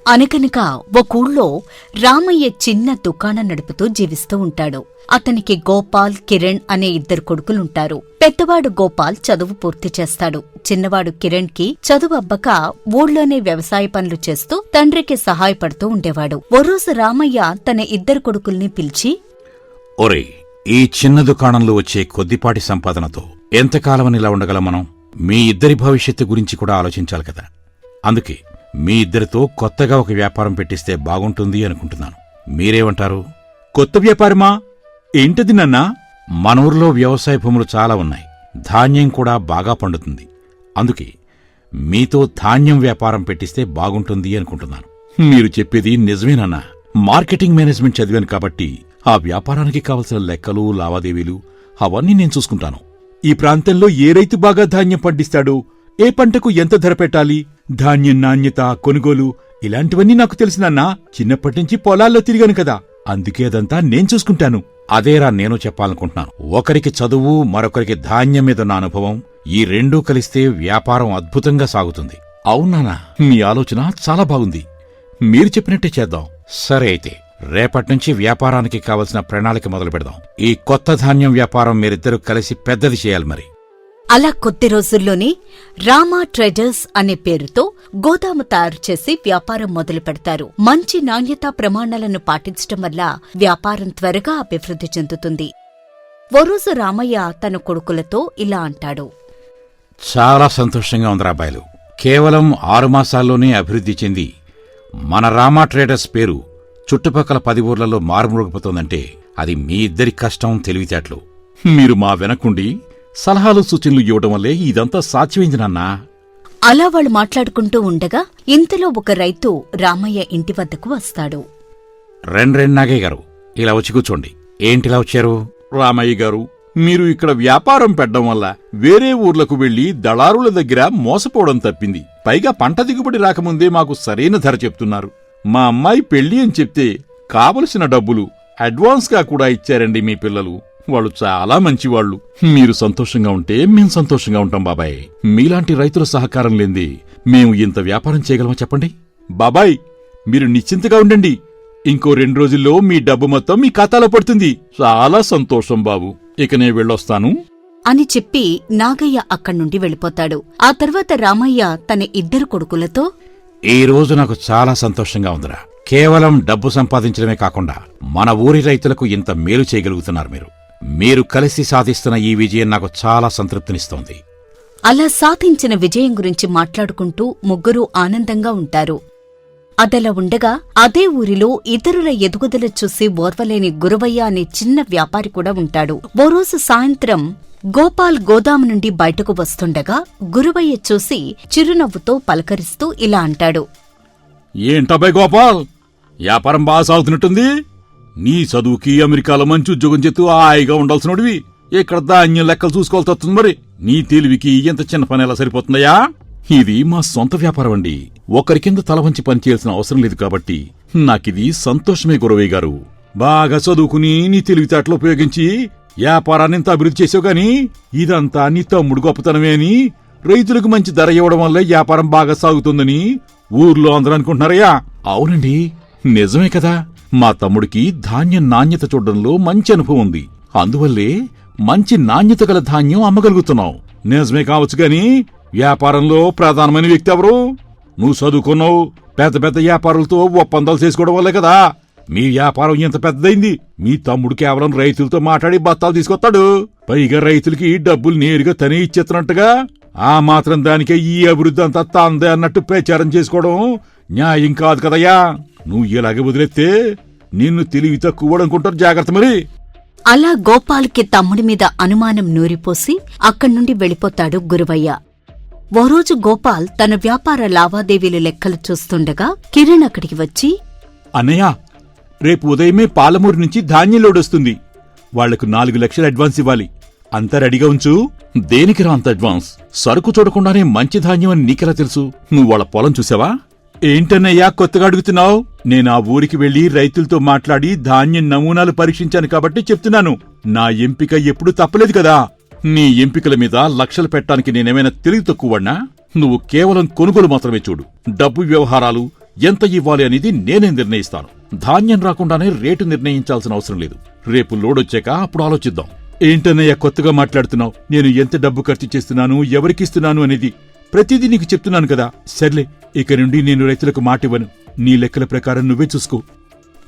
అనగనగా ఒకూళ్ళో రామయ్య చిన్న దుకాణం నడుపుతూ జీవిస్తూ ఉంటాడు. అతనికి గోపాల్, కిరణ్ అనే 2 కొడుకులుంటారు. పెద్దవాడు గోపాల్ చదువు పూర్తి చేస్తాడు. చిన్నవాడు కిరణ్ కి చదువు అబ్బక ఊళ్ళోనే వ్యవసాయ పనులు చేస్తూ తండ్రికి సహాయపడుతూ ఉండేవాడు. ఓ రోజు రామయ్య తన 2 కొడుకుల్ని పిలిచి, ఒరే, ఈ చిన్న దుకాణంలో వచ్చే కొద్దిపాటి సంపాదనతో ఎంతకాలమని ఇలా ఉండగలం మనం? మీ ఇద్దరి భవిష్యత్తు గురించి కూడా ఆలోచించాలి కదా. అందుకే మీ ఇద్దరితో కొత్తగా ఒక వ్యాపారం పెట్టిస్తే బాగుంటుంది అనుకుంటున్నాను. మీరేమంటారు? కొత్త వ్యాపారమా? ఏంటది నాన్నా? మన ఊర్లో వ్యవసాయ భూములు చాలా ఉన్నాయి. ధాన్యం కూడా బాగా పండుతుంది. అందుకే మీతో ధాన్యం వ్యాపారం పెట్టిస్తే బాగుంటుంది అనుకుంటున్నాను. మీరు చెప్పేది నిజమేనన్నా. మార్కెటింగ్ మేనేజ్మెంట్ చదివాను కాబట్టి ఆ వ్యాపారానికి కావలసిన లెక్కలు, లావాదేవీలు అవన్నీ నేను చూసుకుంటాను. ఈ ప్రాంతంలో ఏ రైతు బాగా ధాన్యం పండిస్తాడో, ఏ పంటకు ఎంత ధర పెట్టాలి, ధాన్యం నాణ్యత, కొనుగోలు ఇలాంటివన్నీ నాకు తెలిసినన్నా. చిన్నప్పటినుంచి పొలాల్లో తిరిగాను కదా, అందుకే అదంతా నేను చూసుకుంటాను. అదేరా నేను చెప్పాలనుకుంటున్నాను. ఒకరికి చదువు, మరొకరికి ధాన్యం మీదున్న అనుభవం, ఈ 2 కలిస్తే వ్యాపారం అద్భుతంగా సాగుతుంది. అవునానా, మీ ఆలోచన చాలా బాగుంది. మీరు చెప్పినట్టే చేద్దాం. సరే, అయితే రేపట్నుంచి వ్యాపారానికి కావలసిన ప్రణాళిక మొదలు పెడదాం. ఈ కొత్త ధాన్యం వ్యాపారం మీరిద్దరూ కలిసి పెద్దది చేయాలి. మరి అలా కొద్ది రోజుల్లోనే రామా ట్రేడర్స్ అనే పేరుతో గోదాము తయారు చేసి వ్యాపారం మొదలు పెడతారు. మంచి నాణ్యతా ప్రమాణాలను పాటించటం వల్ల వ్యాపారం త్వరగా అభివృద్ధి చెందుతుంది. ఓ రోజు రామయ్య తన కొడుకులతో ఇలా అంటాడు, చాలా సంతోషంగా ఉందిరా అబ్బాయిలు. కేవలం 6 మాసాల్లోనే అభివృద్ధి చెంది మన రామా ట్రేడర్స్ పేరు చుట్టుపక్కల 10 ఊర్లలో మారుమోగిపోతోందంటే అది మీ ఇద్దరి కష్టం, తెలివితేటలు. మీరు మా వెనకుండి సలహాలు, సూచనలు ఇవ్వడం వల్లే ఇదంతా సాధ్యమైంది నాన్నా. అలా వాళ్ళు మాట్లాడుకుంటూ ఉండగా ఇంతలో ఒక రైతు రామయ్య ఇంటి వద్దకు వస్తాడు. రెండు నాగయ్య గారు, ఇలా వచ్చి కూర్చోండి. ఏంటిలా వచ్చారు? రామయ్య గారు, మీరు ఇక్కడ వ్యాపారం పెట్టడం వల్ల వేరే ఊర్లకు వెళ్లి దళారుల దగ్గర మోసపోవడం తప్పింది. పైగా పంట దిగుబడి రాకముందే మాకు సరైన ధర చెప్తున్నారు. మా అమ్మాయి పెళ్లి అని చెప్తే కావలసిన డబ్బులు అడ్వాన్స్ గా కూడా ఇచ్చారండి మీ పిల్లలు. వాళ్ళు చాలా మంచివాళ్లు. మీరు సంతోషంగా ఉంటే మేం సంతోషంగా ఉంటాం బాబాయ్. మీలాంటి రైతుల సహకారం లేంది మేము ఇంత వ్యాపారం చేయగలమా చెప్పండి? బాబాయ్, మీరు నిశ్చింతగా ఉండండి. ఇంకో 2 రోజుల్లో మీ డబ్బు మొత్తం మీ ఖాతాలో పడుతుంది. చాలా సంతోషం బాబు. ఇక నేను వెళ్ళొస్తాను అని చెప్పి నాగయ్య అక్కడ్నుండి వెళ్ళిపోతాడు. ఆ తర్వాత రామయ్య తన 2 కొడుకులతో, ఈ రోజు నాకు చాలా సంతోషంగా ఉందిరా. కేవలం డబ్బు సంపాదించడమే కాకుండా మన ఊరి రైతులకు ఇంత మేలు చేయగలుగుతున్నారు మీరు. మీరు కలిసి సాధిస్తున్న ఈ విజయం నాకు చాలా సంతృప్తినిస్తోంది. అలా సాధించిన విజయం గురించి మాట్లాడుకుంటూ ముగ్గురూ ఆనందంగా ఉంటారు. అదలా ఉండగా అదే ఊరిలో ఇతరుల ఎదుగుదల చూసి ఓర్వలేని గురవయ్య అనే చిన్న వ్యాపారి కూడా ఉంటాడు. ఓ రోజు సాయంత్రం గోపాల్ గోదాము నుండి బయటకు వస్తుండగా గురవయ్య చూసి చిరునవ్వుతో పలకరిస్తూ ఇలా అంటాడు, ఏంటబ్బాయి గోపాల్, వ్యాపారం బాగా సాగుతున్నట్టుంది. నీ చదువుకి అమెరికాలో మంచి ఉద్యోగం చేస్తూ హాయిగా ఉండాల్సినోడివి ఇక్కడ ధాన్యం లెక్కలు చూసుకోవాల్సి వస్తుంది. మరి నీ తెలివికి ఎంత చిన్న పని ఎలా సరిపోతుందయ్యా? ఇది మా సొంత వ్యాపారం అండి. ఒకరి కింద తల వంచి పనిచేయాల్సిన అవసరం లేదు కాబట్టి నాకిది సంతోషమే గురవయ్య గారు. బాగా చదువుకుని నీ తెలివితేటలు ఉపయోగించి వ్యాపారాన్ని ఇంత అభివృద్ధి చేసావు గాని ఇదంతా నీ తమ్ముడు గొప్పతనమే అని రైతులకు మంచి ధర ఇవ్వడం వల్ల వ్యాపారం బాగా సాగుతుందని ఊర్లో అందరూ అనుకుంటున్నారయ్యా. అవునండి, నిజమే కదా. మా తమ్ముడికి ధాన్యం నాణ్యత చూడడంలో మంచి అనుభవం ఉంది. అందువల్లే మంచి నాణ్యత గల ధాన్యం అమ్మగలుగుతున్నావు. నిజమే కావచ్చు గాని వ్యాపారంలో ప్రధానమైన వ్యక్తి ఎవరు? నువ్వు చదువుకున్నావు. పెద్ద పెద్ద వ్యాపారులతో ఒప్పందాలు చేసుకోవడం వల్లే కదా మీ వ్యాపారం ఇంత పెద్దదైంది. మీ తమ్ముడు కేవలం రైతులతో మాట్లాడి బత్తాలు తీసుకొస్తాడు. పైగా రైతులకి డబ్బులు నేరుగా తనే ఇచ్చేస్తున్నట్టుగా ఆ మాత్రం దానికే ఈ అభివృద్ధి అంతా తాందే అన్నట్టు ప్రచారం చేసుకోవడం న్యాయం కాదు కదయ్యా. నువ్వు ఇలాగే వదిలేస్తే నిన్ను తెలివి తక్కువ అనుకుంటారు. జాగ్రత్త మరి. అలా గోపాల్కి తమ్ముడి మీద అనుమానం నూరిపోసి అక్కడ్నుండి వెళ్ళిపోతాడు గురవయ్య. ఓ రోజు గోపాల్ తన వ్యాపార లావాదేవీలు లెక్కలు చూస్తుండగా కిరణ్ అక్కడికి వచ్చి, అన్నయ్య, రేపు ఉదయమే పాలమూరు నుంచి ధాన్యం లోడ్ వస్తుంది. వాళ్లకు 4 లక్షలు అడ్వాన్స్ ఇవ్వాలి. అంతా రెడీగా ఉంచు. దేనికిరా అంత అడ్వాన్స్? సరుకు చూడకుండానే మంచి ధాన్యం అని నీకెలా తెలుసు? నువ్వు వాళ్ళ పొలం చూసావా? ఏంటన్నయ్యా కొత్తగా అడుగుతున్నావు? నేను ఆ ఊరికి వెళ్లి రైతులతో మాట్లాడి ధాన్యం నమూనాలు పరీక్షించాను కాబట్టి చెప్తున్నాను. నా ఎంపిక ఎప్పుడూ తప్పలేదు కదా. నీ ఎంపికల మీద లక్షలు పెట్టడానికి నేనేమైనా తెలివి తక్కువన్నా? నువ్వు కేవలం కొనుగోలు మాత్రమే చూడు. డబ్బు వ్యవహారాలు ఎంత ఇవ్వాలి అనేది నేనే నిర్ణయిస్తాను. ధాన్యం రాకుండానే రేటు నిర్ణయించాల్సిన అవసరం లేదు. రేపు లోడొచ్చాక అప్పుడు ఆలోచిద్దాం. ఏంటన్నయ్య కొత్తగా మాట్లాడుతున్నావు? నేను ఎంత డబ్బు ఖర్చు చేస్తున్నాను, ఎవరికిస్తున్నాను అనేది ప్రతిదీ నీకు చెప్తున్నాను కదా. సర్లే, ఇక నుండి నేను రైతులకు మాటివ్వను. నీ లెక్కల ప్రకారం నువ్వే చూసుకో.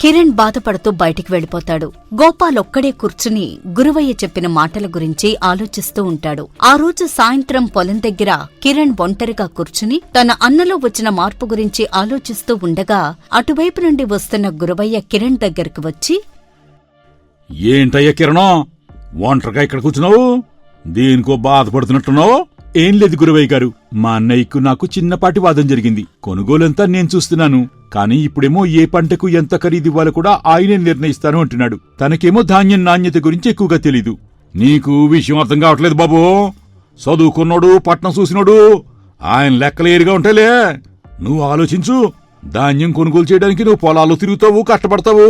కిరణ్ బాధపడుతూ బయటికి వెళ్ళిపోతాడు. గోపాల్ ఒక్కడే కూర్చుని గురువయ్య చెప్పిన మాటల గురించి ఆలోచిస్తూ ఉంటాడు. ఆ రోజు సాయంత్రం పొలం దగ్గర కిరణ్ ఒంటరిగా కూర్చుని తన అన్నలో వచ్చిన మార్పు గురించి ఆలోచిస్తూ ఉండగా అటువైపు నుండి వస్తున్న గురువయ్య కిరణ్ దగ్గరకు వచ్చి, ఏంటయ్యా కిరణం, ఒంటరిగా ఇక్కడ కూర్చున్నావు? దేనికో బాధపడుతున్నట్టున్నావు? ఏం లేదు గురువయ్య గారు, మా అన్నయ్యకు నాకు చిన్నపాటి వాదం జరిగింది. కొనుగోలంతా నేను చూస్తున్నాను, కానీ ఇప్పుడేమో ఏ పంటకు ఎంత ఖరీదివ్వాలో కూడా ఆయనే నిర్ణయిస్తాను అంటున్నాడు. తనకేమో ధాన్యం నాణ్యత గురించి ఎక్కువగా తెలీదు. నీకు విషయం అర్థం కావట్లేదు బాబూ. చదువుకున్నాడు, పట్నం చూసినోడు, ఆయన లెక్కలేరుగా ఉంటాలే. నువ్వు ఆలోచించు. ధాన్యం కొనుగోలు చేయడానికి నువ్వు పొలాల్లో తిరుగుతావు, కష్టపడతావు,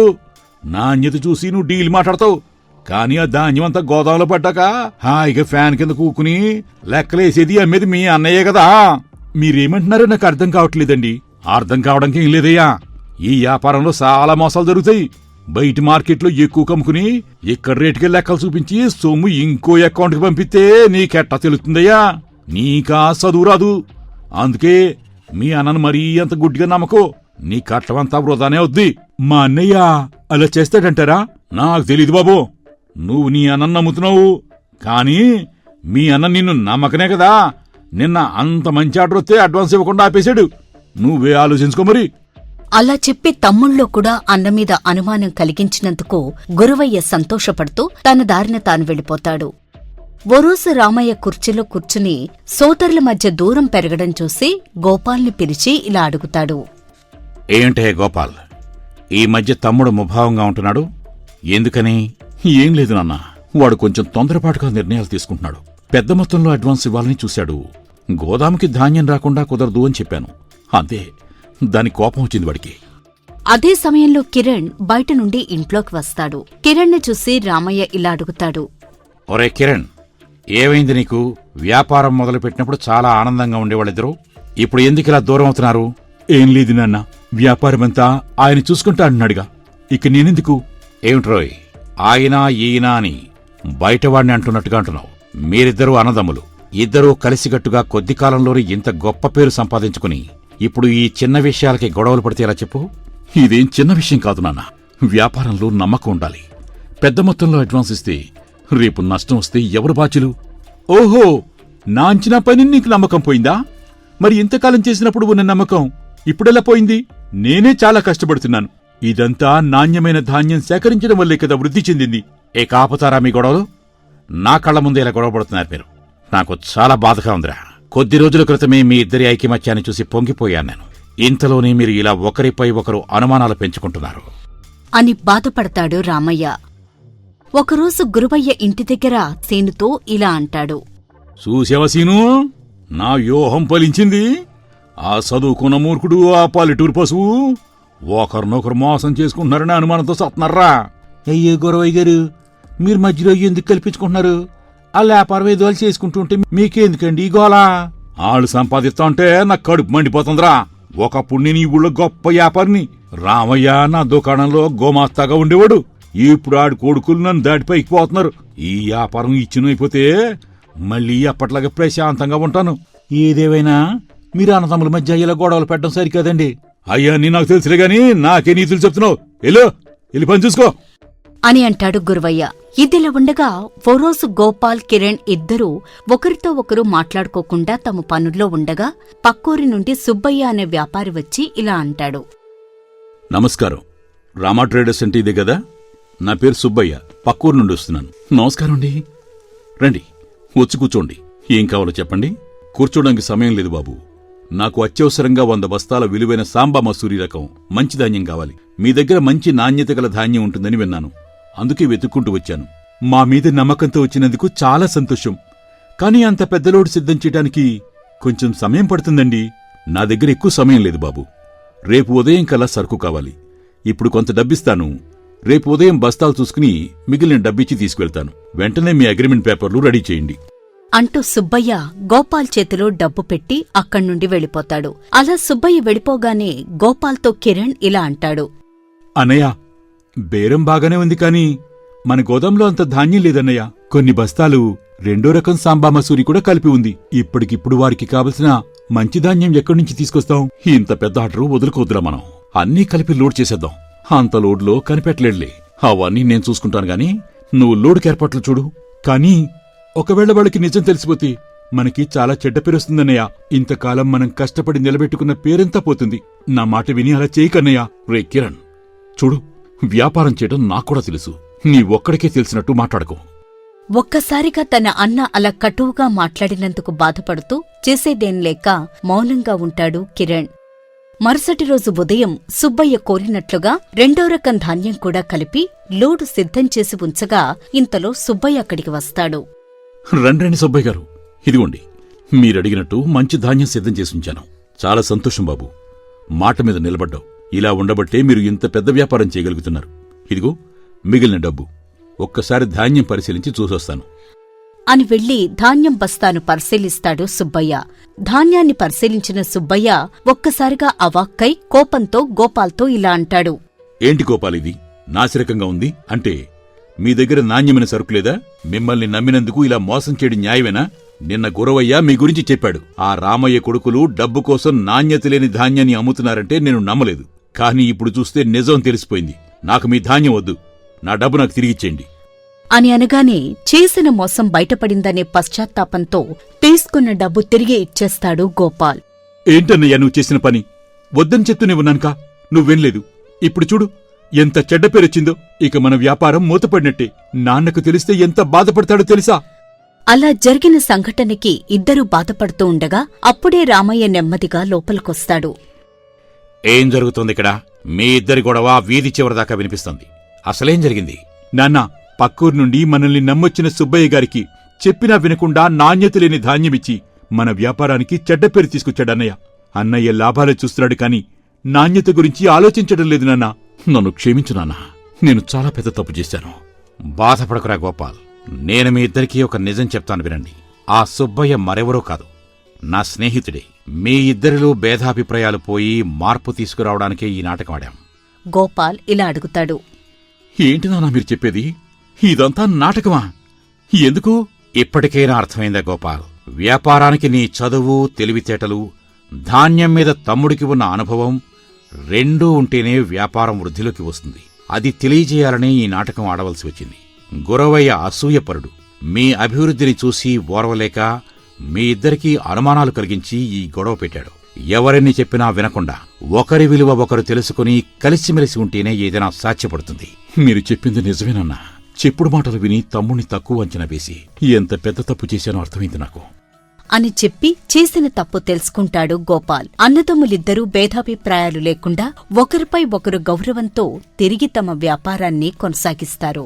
నాణ్యత చూసి నువ్వు డీల్ మాట్లాడతావు. కానీ ఆ ధాన్యం అంతా గోదాంలో పడ్డాక హాయిగా ఫ్యాన్ కింద కూకుని లెక్కలేసేది అమ్మేది మీ అన్నయ్యే కదా. మీరేమంటున్నారో నాకు అర్థం కావట్లేదండి. అర్థం కావడానికి ఏం లేదయ్యా, ఈ వ్యాపారంలో చాలా మోసాలు జరుగుతాయి. బయట మార్కెట్లో ఎక్కువ కమ్ముకుని ఇక్కడ రేటుకి లెక్కలు చూపించి సొమ్ము ఇంకో అకౌంట్కి పంపిస్తే నీకెట్టా తెలుస్తుందయ్యా? నీకా చదువు రాదు. అందుకే మీ అన్నను మరీ అంత గుడ్డిగా నమ్మకో. నీ కట్టమంతా వృధానే వద్ది. మా అన్నయ్య అలా చేస్తాడంటారా? నాకు తెలీదు బాబు. నువ్వు నీ అన్నను నమ్ముతున్నావు, కానీ మీ అన్న నిన్ను నమ్మకనే కదా నిన్న అంత మంచి ఆర్డర్ వస్తే అడ్వాన్స్ ఇవ్వకుండా ఆపేశాడు. నువ్వే ఆలోచించుకో మరి. అలా చెప్పి తమ్ముళ్ళో కూడా అన్నమీద అనుమానం కలిగించినందుకు గురువయ్య సంతోషపడుతూ తన దారిన తాను వెళ్ళిపోతాడు. ఓ రోజు రామయ్య కుర్చీలో కూర్చుని సోదరుల మధ్య దూరం పెరగడం చూసి గోపాల్ని పిలిచి ఇలా అడుగుతాడు. ఏంటే గోపాల్, ఈ మధ్య తమ్ముడు ముభావంగా ఉంటున్నాడు, ఎందుకని? ఏం లేదు నాన్న, వాడు కొంచెం తొందరపాటుగా నిర్ణయాలు తీసుకుంటున్నాడు. పెద్ద మొత్తంలో అడ్వాన్స్ ఇవ్వాలని చూశాడు. గోదాముకి ధాన్యం రాకుండా కుదరదు అని చెప్పాను. అంతే, దాని కోపం వచ్చింది వాడికి. అదే సమయంలో కిరణ్ బయట నుండి ఇంట్లోకి వస్తాడు. కిరణ్ ని చూసి రామయ్య ఇలా అడుగుతాడు. ఒరే కిరణ్, ఏమైంది నీకు? వ్యాపారం మొదలుపెట్టినప్పుడు చాలా ఆనందంగా ఉండేవాళ్ళిద్దరూ, ఇప్పుడు ఎందుకిలా దూరం అవుతున్నారు? ఏం లేదు నాన్న, వ్యాపారమంతా ఆయన చూసుకుంటా అన్నాడుగా, ఇక నేనెందుకు? ఏమిట్రోయ్, ఆయన ఈయన అని బయటవాడిని అంటున్నట్టుగా అంటున్నావు. మీరిద్దరూ అన్నదమ్ములు, ఇద్దరూ కలిసిగట్టుగా కొద్ది కాలంలోనే ఇంత గొప్ప పేరు సంపాదించుకుని ఇప్పుడు ఈ చిన్న విషయాలకి గొడవలు పడితే ఎలా చెప్పు? ఇదేం చిన్న విషయం కాదు నాన్న. వ్యాపారంలో నమ్మకం ఉండాలి. పెద్ద మొత్తంలో అడ్వాన్స్ ఇస్తే రేపు నష్టం వస్తే ఎవరు బాధ్యులు? ఓహో, నా అంచనా పైన నీకు నమ్మకం పోయిందా? మరి ఇంతకాలం చేసినప్పుడు ఉన్న నమ్మకం ఇప్పుడెలా పోయింది? నేనే చాలా కష్టపడుతున్నాను. ఇదంతా నాణ్యమైన ధాన్యం సేకరించడం వల్లే కదా వృద్ధి చెందింది. ఏ కాపుతారా మీ గొడవలు? నా కళ్ల ముందే ఇలా గొడవ పడుతున్నారు మీరు. నాకు చాలా బాధగా ఉందిరా. కొద్ది రోజుల క్రితమే మీ ఇద్దరి ఐకమత్యాన్ని చూసి పొంగిపోయాను నేను. ఇంతలోనే మీరు ఇలా ఒకరిపై ఒకరు అనుమానాలు పెంచుకుంటున్నారు అని బాధపడతాడు రామయ్య. ఒకరోజు గురువయ్య ఇంటి దగ్గర సీనుతో ఇలా అంటాడు. చూసావా సీను, నా వ్యూహం ఫలించింది. ఆ చదువుకున్న మూర్ఖుడు, ఆ పల్లెటూరు పశువు ఒకరినొకరు మోసం చేసుకుంటున్నారని అనుమానంతో సత్తున్నారా? అయ్యో గురవయ్య గారు, మీరు మధ్యలో ఎందుకు కల్పించుకుంటున్నారు? ఆ వ్యాపారం ఏదో వాళ్ళు చేసుకుంటుంటే మీకెందుకండి ఈ గోలా? ఆళ్ళు సంపాదిస్తా ఉంటే నాకు కడుపు మండిపోతుందిరా. ఒకప్పుడు నేను ఈ ఊళ్ళో గొప్ప వ్యాపారిని. రామయ్య నా దుకాణంలో గోమాస్తాగా ఉండేవాడు. ఇప్పుడు ఆడు కొడుకులు నన్ను దాటిపైకి పోతున్నారు. ఈ వ్యాపారం ఇచ్చినైపోతే మళ్ళీ అప్పట్లాగా ప్రశాంతంగా ఉంటాను. ఏదేవైనా మీరు అన్నదమ్ముల మధ్య ఇలా గొడవలు పెట్టడం సరికదండి. అయ్యా నీ నాకు తెలుసులే గాని నాకే నీతులు చెప్తున్నావు. వెళ్ళి పని చూసుకో అని అంటాడు గురువయ్య. ఇదిలా ఉండగా ఓ రోజు గోపాల్, కిరణ్ ఇద్దరూ ఒకరితో ఒకరు మాట్లాడుకోకుండా తమ పనుల్లో ఉండగా పక్కూరి నుండి సుబ్బయ్య అనే వ్యాపారి వచ్చి ఇలా అంటాడు. నమస్కారం, రామా ట్రేడర్స్ అంటే ఇదే కదా? నా పేరు సుబ్బయ్య, పక్కూరు నుండి వస్తున్నాను. నమస్కారం అండి. రండి, వచ్చి కూర్చోండి. ఏం కావాలో చెప్పండి. కూర్చోడానికి సమయం లేదు బాబు. నాకు అత్యవసరంగా 100 బస్తాల విలువైన సాంబా మసూరి రకం మంచి ధాన్యం కావాలి. మీ దగ్గర మంచి నాణ్యత గల ధాన్యం ఉంటుందని విన్నాను, అందుకే వెతుక్కుంటూ వచ్చాను. మా మీద నమ్మకంతో వచ్చినందుకు చాలా సంతోషం. కానీ అంత పెద్ద లోడు సిద్ధం చేయడానికి కొంచెం సమయం పడుతుందండి. నా దగ్గర ఎక్కువ సమయం లేదు బాబు. రేపు ఉదయం కల్లా సరుకు కావాలి. ఇప్పుడు కొంత డబ్బిస్తాను. రేపు ఉదయం బస్తాలు చూసుకుని మిగిలిన డబ్బిచ్చి తీసుకువెళ్తాను. వెంటనే మీ అగ్రిమెంట్ పేపర్లు రెడీ చేయండి. అంటూ సుబ్బయ్య గోపాల్ చేతిలో డబ్బు పెట్టి అక్కడ్నుండి వెళ్ళిపోతాడు. అలా సుబ్బయ్య వెళ్ళిపోగానే గోపాల్తో కిరణ్ ఇలా అంటాడు. అన్నయ్య, బేరం బాగానే ఉంది కాని మన గోదాంలో అంత ధాన్యం లేదన్నయ్య. కొన్ని బస్తాలు 2వ రకం సాంబా మసూరి కూడా కలిపి ఉంది. ఇప్పటికిప్పుడు వారికి కావలసిన మంచి ధాన్యం ఎక్కడ్నుంచి తీసుకొస్తాం? ఇంత పెద్ద ఆర్డరు వదులుకోవద్దురా మనం. అన్నీ కలిపి లోడ్ చేసేద్దాం. అంత లోడ్లో కనిపెట్టలేడులే. అవన్నీ నేను చూసుకుంటాను గాని నువ్వు లోడుకి ఏర్పాట్లు చూడు. కానీ ఒకవేళ వాళ్ళకి నిజం తెలిసిపోతే మనకి చాలా చెడ్డ పేరొస్తుందన్నయ్య. ఇంతకాలం మనం కష్టపడి నిలబెట్టుకున్న పేరంతా పోతుంది. నా మాట విని అలా చేయకన్నయ్య. రే కిరణ్, చూడు, వ్యాపారం చేయడం నాక్కూడా తెలుసు. నీ ఒక్కడికే తెలిసినట్టు మాట్లాడుకో. ఒక్కసారిగా తన అన్న అలా కటువుగా మాట్లాడినందుకు బాధపడుతూ చేసేదేం లేక మౌనంగా ఉంటాడు కిరణ్. మరుసటి రోజు ఉదయం సుబ్బయ్య కోరినట్లుగా 2వ రకం ధాన్యం కూడా కలిపి లోడు సిద్ధం చేసి ఉంచగా ఇంతలో సుబ్బయ్య అక్కడికి వస్తాడు. రండ్రండి సుబ్బయ్య గారు, ఇదిగోండి మీరడిగినట్టు మంచి ధాన్యం సిద్ధం చేసి ఉంచాను. చాలా సంతోషం బాబు. మాట మీద నిలబడ్డావు. ఇలా ఉండబట్టే మీరు ఇంత పెద్ద వ్యాపారం చేయగలుగుతున్నారు. ఇదిగో మిగిలిన డబ్బు. ఒక్కసారి ధాన్యం పరిశీలించి చూసొస్తాను అని వెళ్లి ధాన్యం బస్తాను పరిశీలిస్తాడు సుబ్బయ్య. ధాన్యాన్ని పరిశీలించిన సుబ్బయ్య ఒక్కసారిగా అవాక్కై కోపంతో గోపాల్తో ఇలా అంటాడు. ఏంటి గోపాల్, ఇది నాసిరకంగా ఉంది? అంటే మీ దగ్గర నాణ్యమైన సరుకులేదా? మిమ్మల్ని నమ్మినందుకు ఇలా మోసం చేయడం న్యాయమేనా? నిన్న గురవయ్య మీ గురించి చెప్పాడు. ఆ రామయ్య కొడుకులు డబ్బు కోసం నాణ్యత లేని ధాన్యాన్ని అమ్ముతున్నారంటే నేను నమ్మలేదు. కానీ ఇప్పుడు చూస్తే నిజం తెలిసిపోయింది. నాకు మీ ధాన్యం వద్దు. నా డబ్బు నాకు తిరిగిచ్చేయండి అని అనగానే చేసిన మోసం బయటపడిందనే పశ్చాత్తాపంతో తీసుకున్న డబ్బు తిరిగి ఇచ్చేస్తాడు గోపాల్. ఏంటన్నయ్యా నువ్వు చేసిన పని? వద్దని చెప్తూనే ఉన్నానుకా, నువ్వేంలేదు. ఇప్పుడు చూడు ఎంత చెడ్డ పేరొచ్చిందో. ఇక మన వ్యాపారం మూతపడినట్టే. నాన్నకు తెలిస్తే ఎంత బాధపడతాడో తెలుసా? అలా జరిగిన సంఘటనకి ఇద్దరూ బాధపడుతూ ఉండగా అప్పుడే రామయ్య నెమ్మదిగా లోపలికొస్తాడు. ఏం జరుగుతుందిక్కడ? మీ ఇద్దరి గొడవ వీధి చివరిదాకా వినిపిస్తుంది. అసలేం జరిగింది? నాన్న, పక్కూరు నుండి మనల్ని నమ్మొచ్చిన సుబ్బయ్య గారికి చెప్పినా వినకుండా నాణ్యత లేని ధాన్యమిచ్చి మన వ్యాపారానికి చెడ్డ పేరు తీసుకొచ్చాడన్నయ్య. అన్నయ్య లాభాలే చూస్తున్నాడు కాని నాణ్యత గురించి ఆలోచించడం లేదు నాన్న. నన్ను క్షమించు నాన్నా. నేను చాలా పెద్ద తప్పు చేశాను. బాధపడకురా గోపాల్. నేను మీ ఇద్దరికీ ఒక నిజం చెప్తాను వినండి. ఆ సుబ్బయ్య మరెవరో కాదు, నా స్నేహితుడే. మీ ఇద్దరిలో భేదాభిప్రాయాలు పోయి మార్పు తీసుకురావడానికే ఈ నాటకం ఆడాం. గోపాల్ ఇలా అడుగుతాడు. ఏంటి నాన్న మీరు చెప్పేది? ఇదంతా నాటకమా? ఎందుకు? ఇప్పటికైనా అర్థమైందా గోపాల్? వ్యాపారానికి నీ చదువు, తెలివితేటలు, ధాన్యం మీద తమ్ముడికి ఉన్న అనుభవం రెండూ ఉంటేనే వ్యాపారం వృద్ధిలోకి వస్తుంది. అది తెలియజేయాలనే ఈ నాటకం ఆడవలసి వచ్చింది. గురవయ్య అసూయపరుడు. మీ అభివృద్ధిని చూసి ఓర్వలేక మీ ఇద్దరికీ అనుమానాలు కలిగించి ఈ గొడవ పెట్టాడు. ఎవరెన్ని చెప్పినా వినకుండా ఒకరి విలువ ఒకరు తెలుసుకుని కలిసిమెలిసి ఉంటేనే ఏదైనా సాధ్యపడుతుంది. మీరు చెప్పింది నిజమేనన్నా. చెప్పుడు మాటలు విని తమ్ముణ్ణి తక్కువ అంచనా వేసి ఎంత పెద్ద తప్పు చేశానో అర్థమైంది నాకు అని చెప్పి చేసిన తప్పు తెలుసుకుంటాడు గోపాల్. అన్నదమ్ములిద్దరూ భేదాభిప్రాయాలు లేకుండా ఒకరిపై ఒకరు గౌరవంతో తిరిగి తమ వ్యాపారాన్ని కొనసాగిస్తారు.